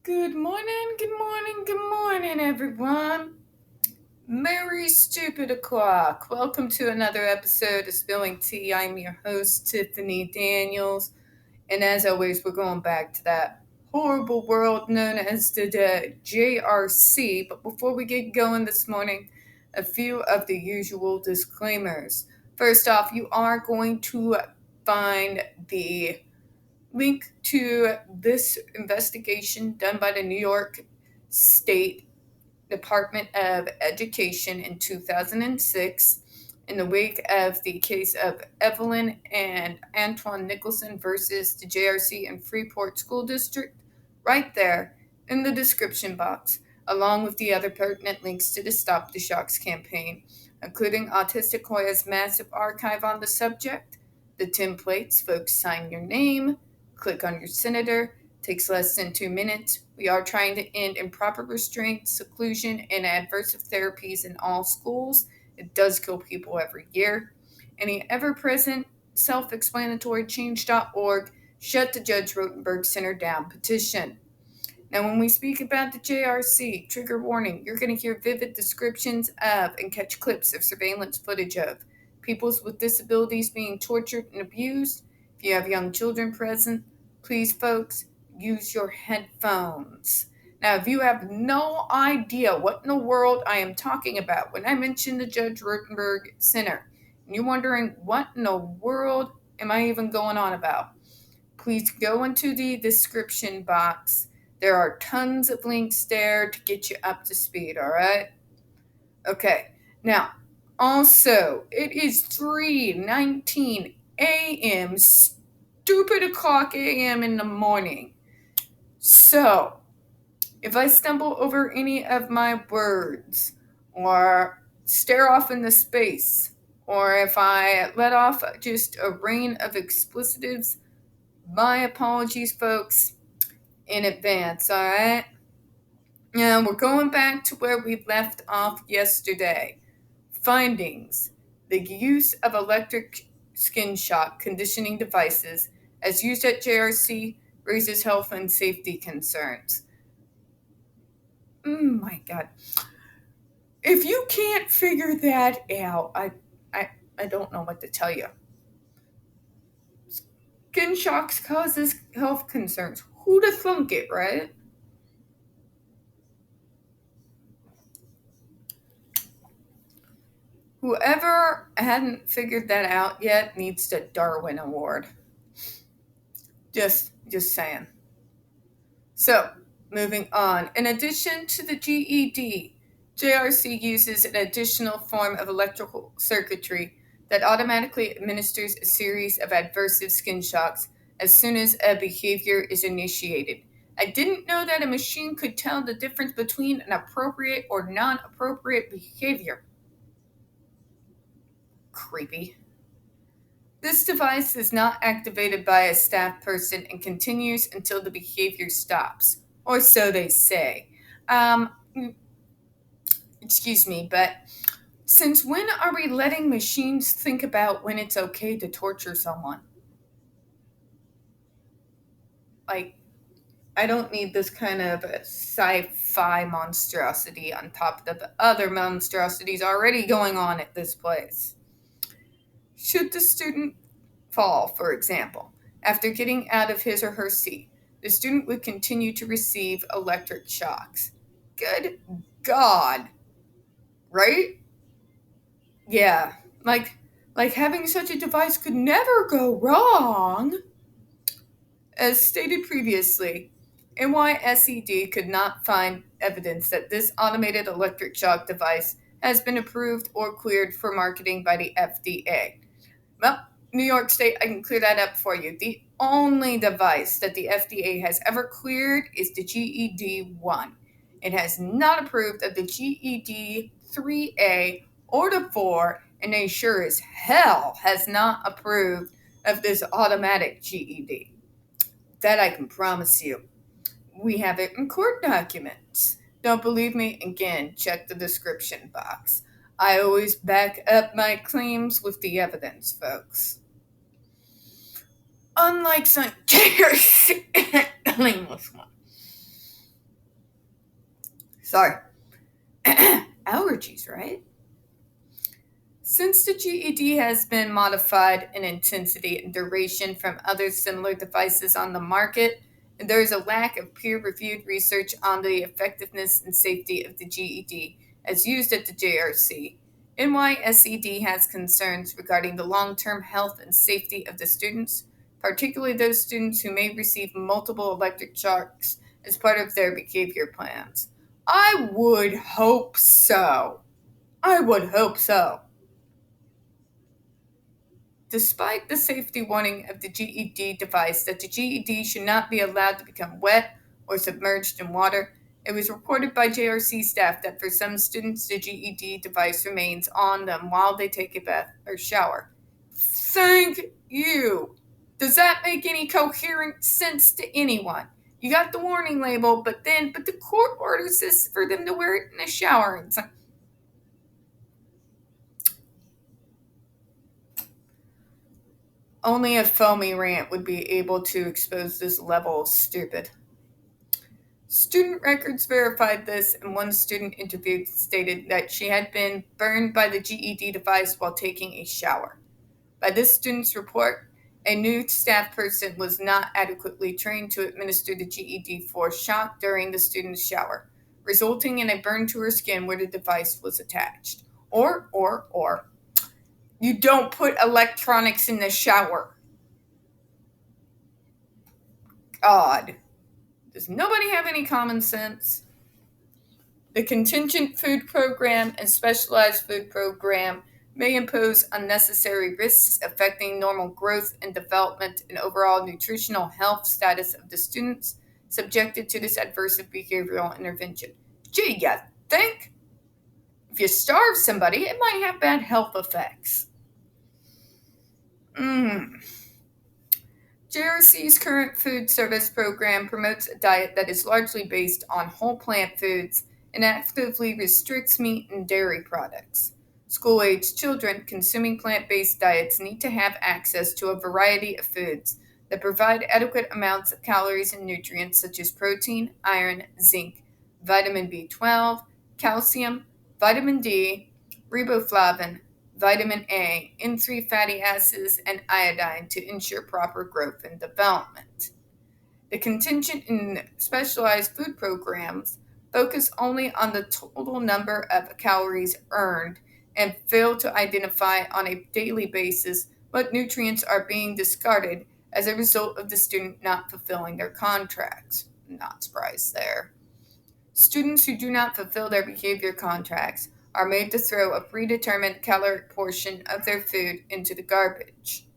Good morning, everyone. Merry Stupid O'Clock. Welcome to another episode of Spilling Tea. I'm your host, Tiffany Daniels. And as always, we're going back to that horrible world known as the JRC. But before we get going this morning, a few of the usual disclaimers. First off, you are going to find the link to this investigation done by the New York State Department of Education in 2006 in the wake of the case of Evelyn and Antoine Nicholson versus the JRC and Freeport School District right there in the description box, along with the other pertinent links to the Stop the Shocks campaign, including Autistic Hoya's massive archive on the subject, the templates, folks sign your name, click on your senator, takes less than 2 minutes. We are trying to end improper restraint, seclusion, and adversive therapies in all schools. It does kill people every year. Any ever-present, self-explanatory change.org shut the Judge Rotenberg Center down petition. Now, when we speak about the JRC, trigger warning, you're going to hear vivid descriptions of and catch clips of surveillance footage of peoples with disabilities being tortured and abused. If you have young children present, please, folks, use your headphones. Now, if you have no idea what in the world I am talking about when I mention the Judge Rotenberg Center, and you're wondering what in the world am I even going on about, please go into the description box. There are tons of links there to get you up to speed, all right? Okay, now, also, it is 3:19 a.m., stupid o'clock a.m. in the morning. So, if I stumble over any of my words, or stare off into space, or if I let off just a rain of explicitives, my apologies, folks, in advance, alright? Now, we're going back to where we left off yesterday. Findings. The use of electric skin shock conditioning devices as used at JRC raises health and safety concerns. My God. If you can't figure that out, I don't know what to tell you. Skin shocks causes health concerns. Who'd have thunk it, right? Whoever hadn't figured that out yet needs the Darwin Award. Just saying. So, moving on. In addition to the GED, JRC uses an additional form of electrical circuitry that automatically administers a series of adversive skin shocks as soon as a behavior is initiated. I didn't know that a machine could tell the difference between an appropriate or non-appropriate behavior. Creepy. This device is not activated by a staff person and continues until the behavior stops, or so they say. Excuse me, but since when are we letting machines think about when it's okay to torture someone? Like, I don't need this kind of sci-fi monstrosity on top of the other monstrosities already going on at this place. Should the student fall, for example, after getting out of his or her seat, the student would continue to receive electric shocks. Good God. Right? Yeah. Like having such a device could never go wrong. As stated previously, NYSED could not find evidence that this automated electric shock device has been approved or cleared for marketing by the FDA. Well, New York State, I can clear that up for you. The only device that the FDA has ever cleared is the GED 1. It has not approved of the GED 3A or the 4, and they sure as hell has not approved of this automatic GED. That I can promise you. We have it in court documents. Don't believe me? Again, check the description box. I always back up my claims with the evidence, folks. Unlike some claimless one. Sorry. Allergies, right? Since the GED has been modified in intensity and duration from other similar devices on the market, and there is a lack of peer reviewed research on the effectiveness and safety of the GED as used at the JRC, NYSED has concerns regarding the long term health and safety of the students, particularly those students who may receive multiple electric shocks as part of their behavior plans. I would hope so. I would hope so. Despite the safety warning of the GED device that the GED should not be allowed to become wet or submerged in water, it was reported by JRC staff that for some students the GED device remains on them while they take a bath or shower. Thank you. Does that make any coherent sense to anyone? You got the warning label, but the court orders this for them to wear it in the shower. It's like, only a foamy rant would be able to expose this level of stupid. Student records verified this, and one student interviewed stated that she had been burned by the GED device while taking a shower. By this student's report, a new staff person was not adequately trained to administer the GED for shock during the student's shower, resulting in a burn to her skin where the device was attached. Or, you don't put electronics in the shower. God. Does nobody have any common sense? The contingent food program and specialized food program may impose unnecessary risks affecting normal growth and development and overall nutritional health status of the students subjected to this adverse behavioral intervention. Gee, you think? If you starve somebody, it might have bad health effects. JRC's current food service program promotes a diet that is largely based on whole plant foods and actively restricts meat and dairy products. School-aged children consuming plant-based diets need to have access to a variety of foods that provide adequate amounts of calories and nutrients such as protein, iron, zinc, vitamin B12, calcium, vitamin D, riboflavin, vitamin A, N3 fatty acids, and iodine to ensure proper growth and development. The contingent and specialized food programs focus only on the total number of calories earned and fail to identify on a daily basis what nutrients are being discarded as a result of the student not fulfilling their contracts. Not surprised there. Students who do not fulfill their behavior contracts are made to throw a predetermined caloric portion of their food into the garbage.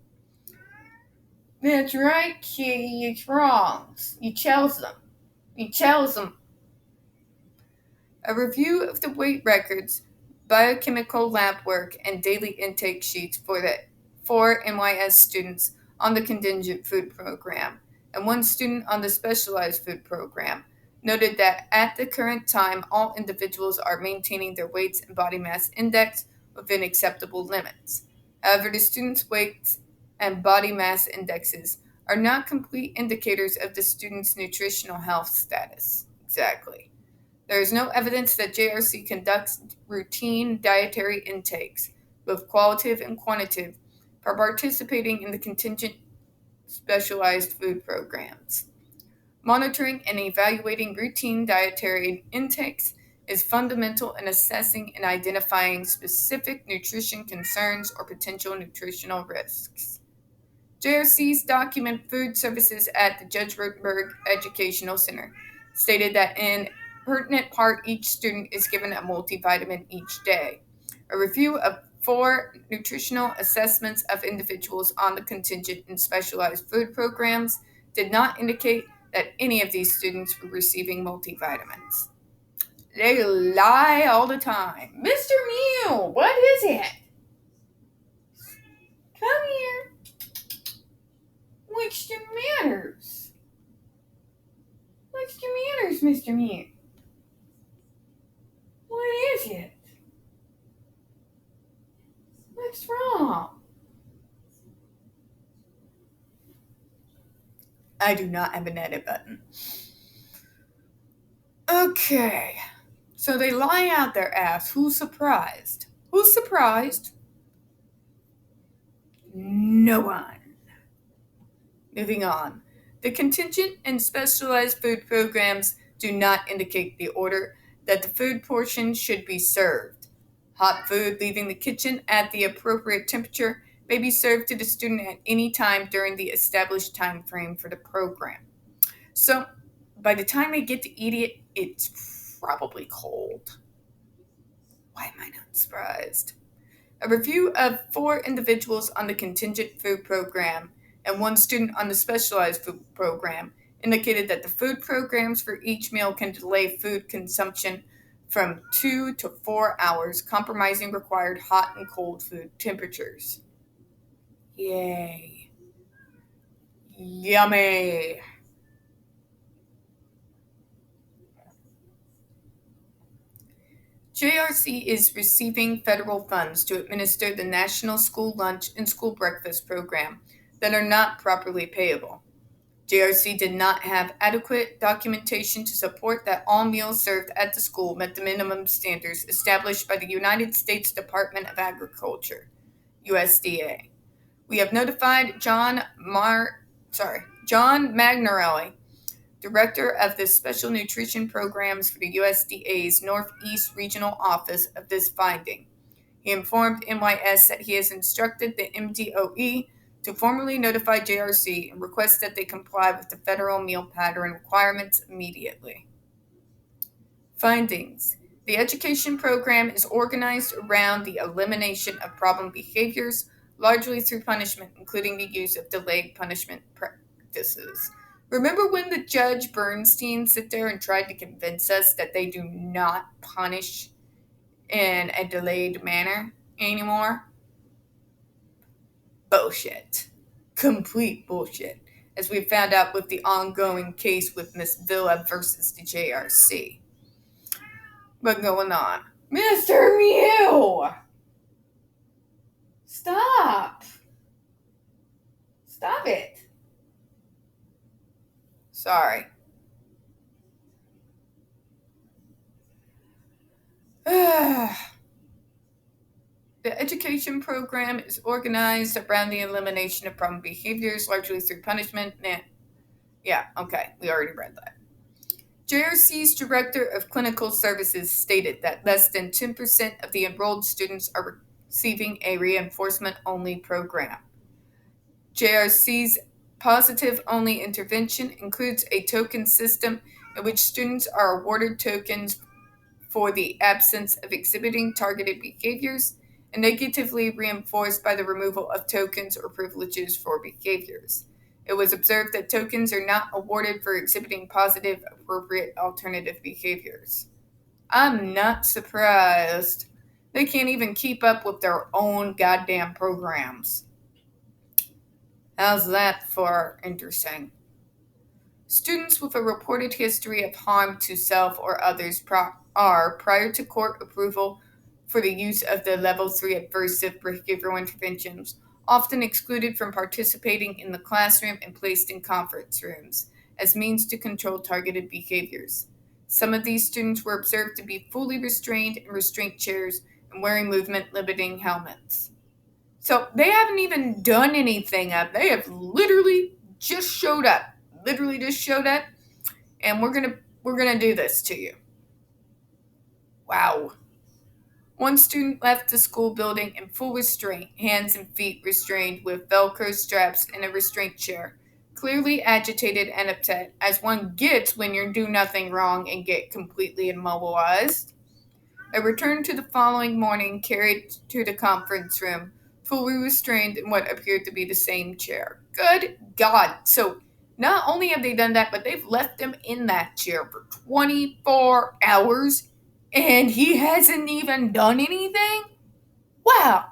That's right, Kitty. It's wrong. You tells them. You tells them. A review of the weight records, biochemical lab work, and daily intake sheets for the 4 NYS students on the contingent food program and one student on the specialized food program noted that at the current time, all individuals are maintaining their weights and body mass index within acceptable limits. However, the students' weights and body mass indexes are not complete indicators of the student's nutritional health status. Exactly. There is no evidence that JRC conducts routine dietary intakes, both qualitative and quantitative, for participating in the contingent specialized food programs. Monitoring and evaluating routine dietary intakes is fundamental in assessing and identifying specific nutrition concerns or potential nutritional risks. JRC's document food services at the Judge Rotenberg Educational Center stated that in pertinent part, each student is given a multivitamin each day. A review of 4 nutritional assessments of individuals on the contingent and specialized food programs did not indicate that any of these students were receiving multivitamins. They lie all the time. Mr. Mew, what is it? Come here. What's the matters? What's the matters, Mr. Mew? What is it? What's wrong? I do not have an edit button. Okay. So they lie out their ass. Who's surprised? Who's surprised? No one. Moving on. The contingent and specialized food programs do not indicate the order that the food portion should be served. Hot food leaving the kitchen at the appropriate temperature may be served to the student at any time during the established time frame for the program. So, by the time they get to eat it, it's probably cold. Why am I not surprised? A review of 4 individuals on the contingent food program and 1 student on the specialized food program indicated that the food programs for each meal can delay food consumption from 2 to 4 hours, compromising required hot and cold food temperatures. Yay. Yummy. JRC is receiving federal funds to administer the National School Lunch and School Breakfast Program that are not properly payable. JRC did not have adequate documentation to support that all meals served at the school met the minimum standards established by the United States Department of Agriculture, USDA. We have notified John Magnarelli, Director of the Special Nutrition Programs for the USDA's Northeast Regional Office, of this finding. He informed NYS that he has instructed the MDOE to formally notify JRC and request that they comply with the federal meal pattern requirements immediately. Findings. The education program is organized around the elimination of problem behaviors, largely through punishment, including the use of delayed punishment practices. Remember when the Judge Bernstein sat there and tried to convince us that they do not punish in a delayed manner anymore? Bullshit. Complete bullshit. As we found out with the ongoing case with Miss Villa versus the JRC. What's going on? Mr. Mew! Stop! Stop it. Sorry. The education program is organized around the elimination of problem behaviors, largely through punishment. Yeah, okay, we already read that. JRC's Director of Clinical Services stated that less than 10% of the enrolled students are receiving a reinforcement-only program. JRC's positive-only intervention includes a token system in which students are awarded tokens for the absence of exhibiting targeted behaviors and negatively reinforced by the removal of tokens or privileges for behaviors. It was observed that tokens are not awarded for exhibiting positive, appropriate alternative behaviors. I'm not surprised. They can't even keep up with their own goddamn programs. How's that for interesting? Students with a reported history of harm to self or others are, prior to court approval for the use of the Level 3 adversive behavioral interventions, often excluded from participating in the classroom and placed in conference rooms as means to control targeted behaviors. Some of these students were observed to be fully restrained in restraint chairs and wearing movement-limiting helmets. So they haven't even done anything. They have literally just showed up. And we're gonna do this to you. Wow. 1 student left the school building in full restraint, hands and feet restrained with Velcro straps in a restraint chair, clearly agitated and upset, as one gets when you do nothing wrong and get completely immobilized. A return to the following morning, carried to the conference room, fully restrained in what appeared to be the same chair. Good God. So not only have they done that, but they've left him in that chair for 24 hours. And he hasn't even done anything? Wow.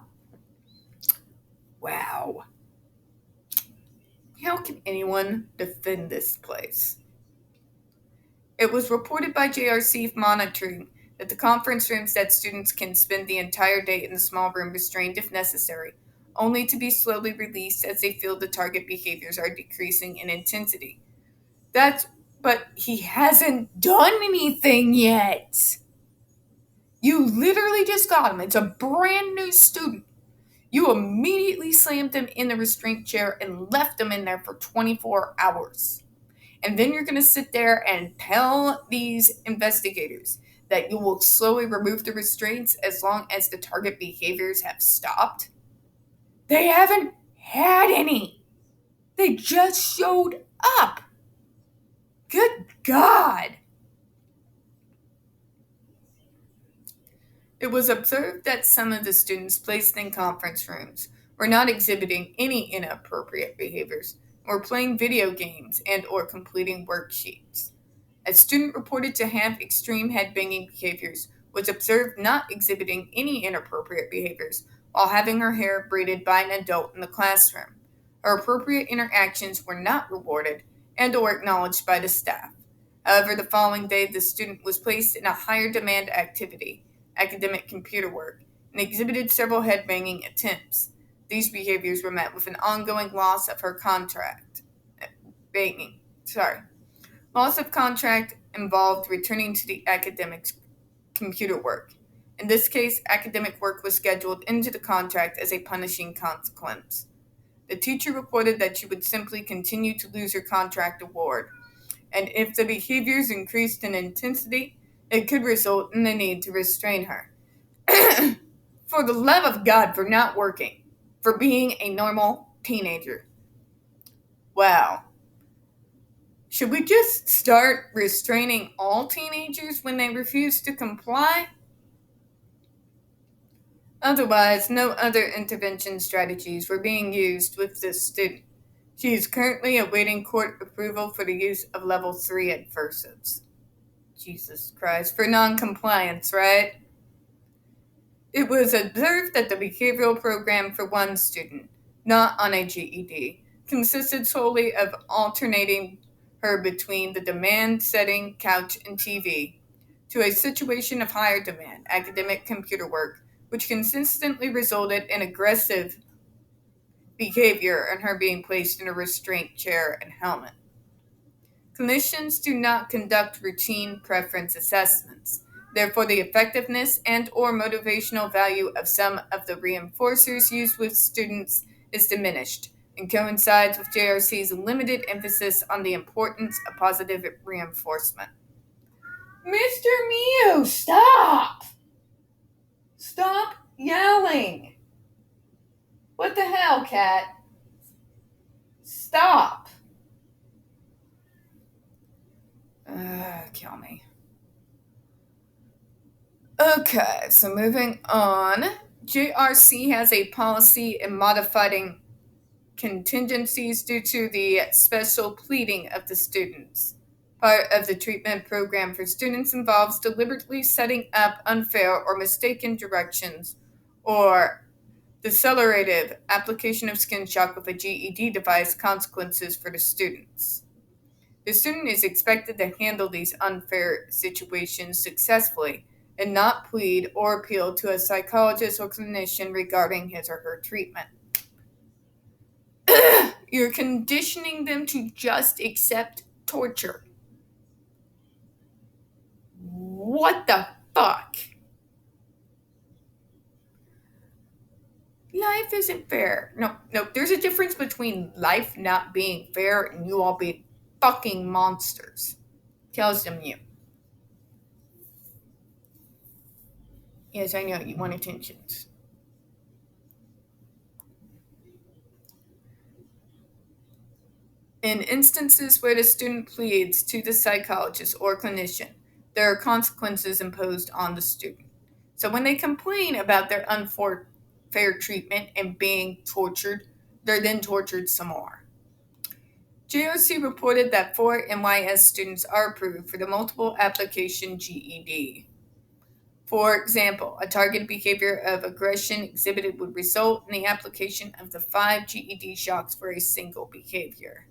How can anyone defend this place? It was reported by JRC monitoring that the conference room said students can spend the entire day in the small room restrained if necessary, only to be slowly released as they feel the target behaviors are decreasing in intensity. But he hasn't done anything yet. You literally just got him. It's a brand new student. You immediately slammed him in the restraint chair and left him in there for 24 hours. And then you're going to sit there and tell these investigators that you will slowly remove the restraints as long as the target behaviors have stopped. They haven't had any. They just showed up. Good God. It was observed that some of the students placed in conference rooms were not exhibiting any inappropriate behaviors or playing video games and or completing worksheets. A student reported to have extreme headbanging behaviors was observed not exhibiting any inappropriate behaviors while having her hair braided by an adult in the classroom. Her appropriate interactions were not rewarded and or acknowledged by the staff. However, the following day the student was placed in a higher demand activity, academic computer work, and exhibited several headbanging attempts. These behaviors were met with an ongoing loss of her contract. Banging. Sorry. Loss of contract involved returning to the academic computer work. In this case, academic work was scheduled into the contract as a punishing consequence. The teacher reported that she would simply continue to lose her contract award, and if the behaviors increased in intensity, it could result in the need to restrain her. For the love of God, for not working, for being a normal teenager. Wow. Should we just start restraining all teenagers when they refuse to comply? Otherwise, no other intervention strategies were being used with this student. She is currently awaiting court approval for the use of level 3 adversives. Jesus Christ, for non-compliance, right? It was observed that the behavioral program for one student, not on a GED, consisted solely of alternating her between the demand setting, couch, and TV, to a situation of higher demand, academic computer work, which consistently resulted in aggressive behavior and her being placed in a restraint chair and helmet. Clinicians do not conduct routine preference assessments. Therefore, the effectiveness and or motivational value of some of the reinforcers used with students is diminished and coincides with JRC's limited emphasis on the importance of positive reinforcement. Mr. Mew, stop! Stop yelling! What the hell, cat? Stop! Kill me. Okay, so moving on. JRC has a policy in modifying contingencies due to the special pleading of the students. Part of the treatment program for students involves deliberately setting up unfair or mistaken directions or decelerative application of skin shock with a GED device consequences for the students. The student is expected to handle these unfair situations successfully and not plead or appeal to a psychologist or clinician regarding his or her treatment. You're conditioning them to just accept torture. What the fuck? Life isn't fair. No, there's a difference between life not being fair and you all being fucking monsters. Tells them you. Yes, I know, you want attentions. In instances where the student pleads to the psychologist or clinician, there are consequences imposed on the student. So when they complain about their unfair treatment and being tortured, they're then tortured some more. JRC reported that 4 NYS students are approved for the multiple application GED. For example, a targeted behavior of aggression exhibited would result in the application of the 5 GED shocks for a single behavior.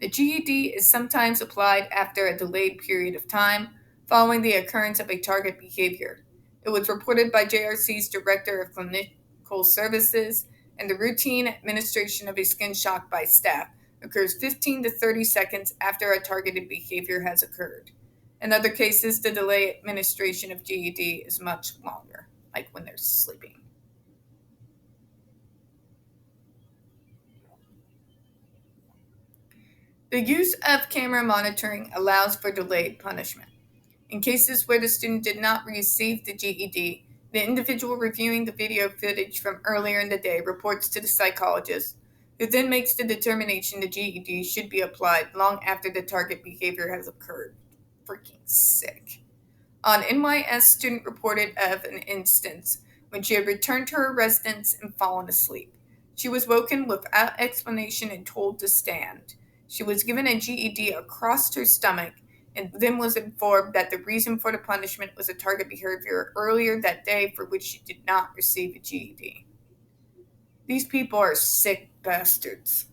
The GED is sometimes applied after a delayed period of time following the occurrence of a target behavior. It was reported by JRC's Director of Clinical Services, and the routine administration of a skin shock by staff occurs 15 to 30 seconds after a targeted behavior has occurred. In other cases, the delay administration of GED is much longer, like when they're sleeping. The use of camera monitoring allows for delayed punishment. In cases where the student did not receive the GED, the individual reviewing the video footage from earlier in the day reports to the psychologist, who then makes the determination the GED should be applied long after the target behavior has occurred. Freaking sick. An NYS student reported of an instance when she had returned to her residence and fallen asleep. She was woken without explanation and told to stand. She was given a GED across her stomach and then was informed that the reason for the punishment was a target behavior earlier that day for which she did not receive a GED. These people are sick bastards.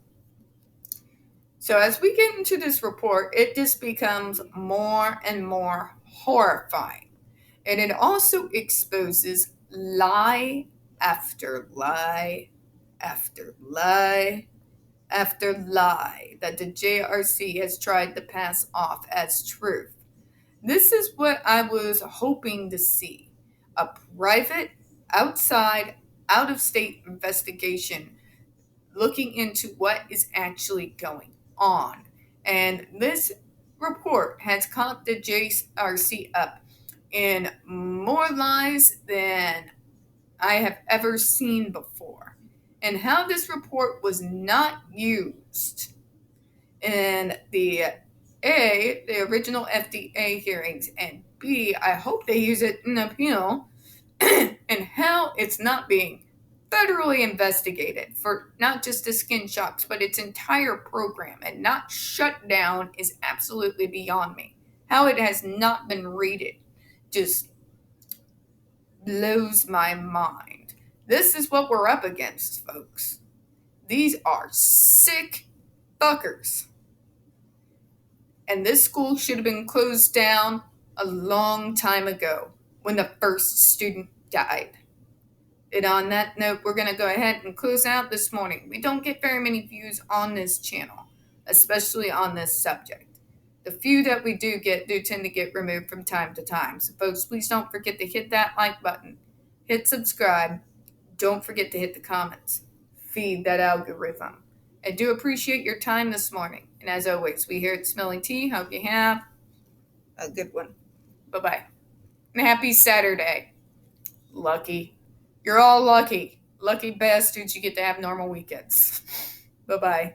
So as we get into this report, it just becomes more and more horrifying. And it also exposes lie after lie after lie after lie that the JRC has tried to pass off as truth. This is what I was hoping to see: a private, outside, out of state investigation looking into what is actually going on. And this report has caught the JRC up in more lies than I have ever seen before. And how this report was not used in the original FDA hearings, and B, I hope they use it in appeal, and how it's not being federally investigated for not just the skin shocks, but its entire program and not shut down is absolutely beyond me. How it has not been raided just blows my mind. This is what we're up against, folks. These are sick fuckers. And this school should have been closed down a long time ago when the first student died. And on that note, we're going to go ahead and close out this morning. We don't get very many views on this channel, especially on this subject. The few that we do get do tend to get removed from time to time. So folks, please don't forget to hit that like button. Hit subscribe. Don't forget to hit the comments. Feed that algorithm. I do appreciate your time this morning. And as always, we here at Smelling Tea hope you have a good one. Bye-bye. And happy Saturday. Lucky. You're all lucky. Lucky bastards, you get to have normal weekends. Bye-bye.